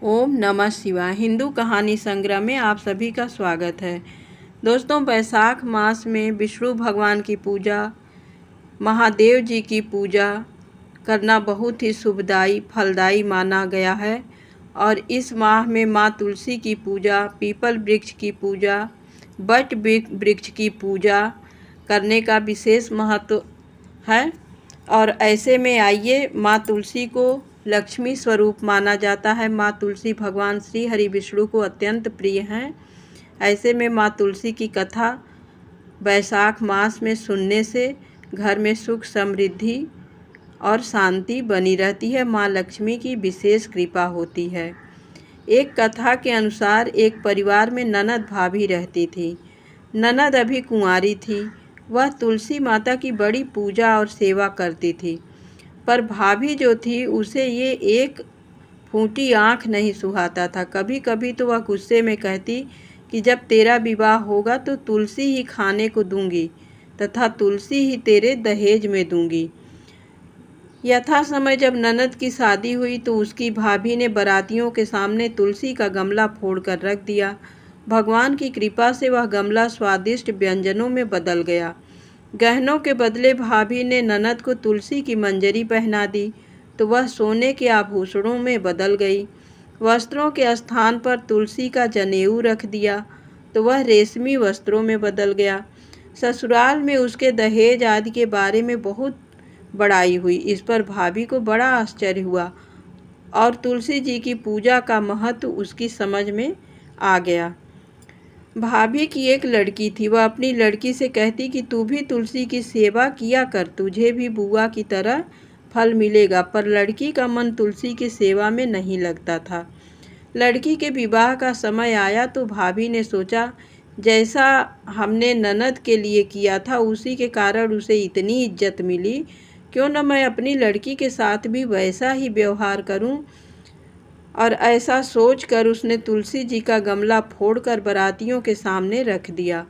ओम नमः शिवाय। हिंदू कहानी संग्रह में आप सभी का स्वागत है। दोस्तों, वैशाख मास में विष्णु भगवान की पूजा, महादेव जी की पूजा करना बहुत ही शुभदायी फलदायी माना गया है। और इस माह में माँ तुलसी की पूजा, पीपल वृक्ष की पूजा, वट वृक्ष की पूजा करने का विशेष महत्व है। और ऐसे में आइए, माँ तुलसी को लक्ष्मी स्वरूप माना जाता है। माँ तुलसी भगवान श्री हरि विष्णु को अत्यंत प्रिय हैं। ऐसे में माँ तुलसी की कथा वैशाख मास में सुनने से घर में सुख समृद्धि और शांति बनी रहती है। माँ लक्ष्मी की विशेष कृपा होती है। एक कथा के अनुसार एक परिवार में ननद भाभी रहती थी। ननद अभी कुंवारी थी। वह तुलसी माता की बड़ी पूजा और सेवा करती थी, पर भाभी जो थी उसे ये एक फूटी आँख नहीं सुहाता था। कभी कभी तो वह गुस्से में कहती कि जब तेरा विवाह होगा तो तुलसी ही खाने को दूंगी तथा तुलसी ही तेरे दहेज में दूंगी। यथा समय जब ननद की शादी हुई तो उसकी भाभी ने बारातियों के सामने तुलसी का गमला फोड़कर रख दिया। भगवान की कृपा से वह गमला स्वादिष्ट व्यंजनों में बदल गया। गहनों के बदले भाभी ने ननद को तुलसी की मंजरी पहना दी तो वह सोने के आभूषणों में बदल गई। वस्त्रों के स्थान पर तुलसी का जनेऊ रख दिया तो वह रेशमी वस्त्रों में बदल गया। ससुराल में उसके दहेज आदि के बारे में बहुत बड़ाई हुई। इस पर भाभी को बड़ा आश्चर्य हुआ और तुलसी जी की पूजा का महत्व उसकी समझ में आ गया। भाभी की एक लड़की थी। वह अपनी लड़की से कहती कि तू भी तुलसी की सेवा किया कर, तुझे भी बुआ की तरह फल मिलेगा। पर लड़की का मन तुलसी की सेवा में नहीं लगता था। लड़की के विवाह का समय आया तो भाभी ने सोचा, जैसा हमने ननद के लिए किया था उसी के कारण उसे इतनी इज्जत मिली, क्यों न मैं अपनी लड़की के साथ भी वैसा ही व्यवहार करूं। और ऐसा सोचकर उसने तुलसी जी का गमला फोड़कर बारातियों के सामने रख दिया।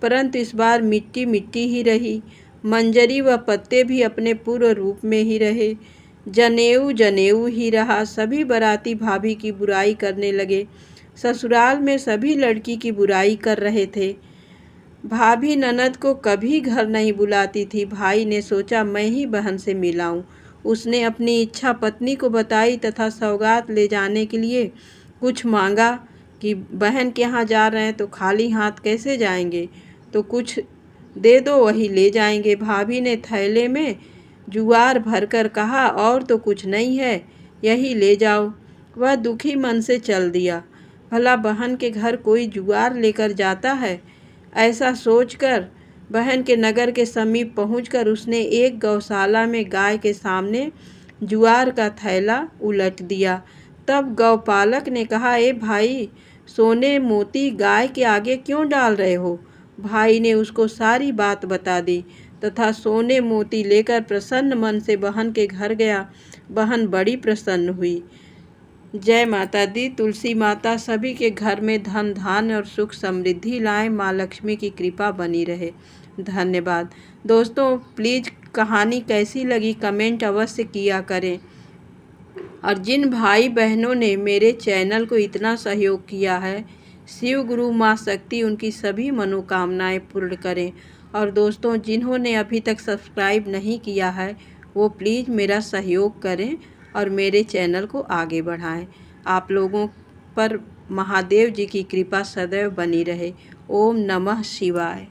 परंतु इस बार मिट्टी मिट्टी ही रही। मंजरी व पत्ते भी अपने पूर्व रूप में ही रहे। जनेऊ जनेऊ ही रहा। सभी बाराती भाभी की बुराई करने लगे। ससुराल में सभी लड़की की बुराई कर रहे थे। भाभी ननद को कभी घर नहीं बुलाती थी। भाई ने सोचा मैं ही बहन से मिलाऊं। उसने अपनी इच्छा पत्नी को बताई तथा सौगात ले जाने के लिए कुछ मांगा कि बहन के यहाँ जा रहे हैं तो खाली हाथ कैसे जाएंगे, तो कुछ दे दो, वही ले जाएंगे। भाभी ने थैले में जुआर भरकर कहा, और तो कुछ नहीं है, यही ले जाओ। वह दुखी मन से चल दिया। भला बहन के घर कोई जुआर लेकर जाता है? ऐसा सोचकर बहन के नगर के समीप पहुंचकर उसने एक गौशाला में गाय के सामने जुआर का थैला उलट दिया। तब गौपालक ने कहा, ए भाई, सोने मोती गाय के आगे क्यों डाल रहे हो? भाई ने उसको सारी बात बता दी तथा सोने मोती लेकर प्रसन्न मन से बहन के घर गया। बहन बड़ी प्रसन्न हुई। जय माता दी। तुलसी माता सभी के घर में धन धान्य और सुख समृद्धि लाएं। माँ लक्ष्मी की कृपा बनी रहे। धन्यवाद। दोस्तों, प्लीज़ कहानी कैसी लगी कमेंट अवश्य किया करें। और जिन भाई बहनों ने मेरे चैनल को इतना सहयोग किया है, शिव गुरु माँ शक्ति उनकी सभी मनोकामनाएं पूर्ण करें। और दोस्तों, जिन्होंने अभी तक सब्सक्राइब नहीं किया है वो प्लीज़ मेरा सहयोग करें और मेरे चैनल को आगे बढ़ाएं। आप लोगों पर महादेव जी की कृपा सदैव बनी रहे। ओम नमः शिवाय।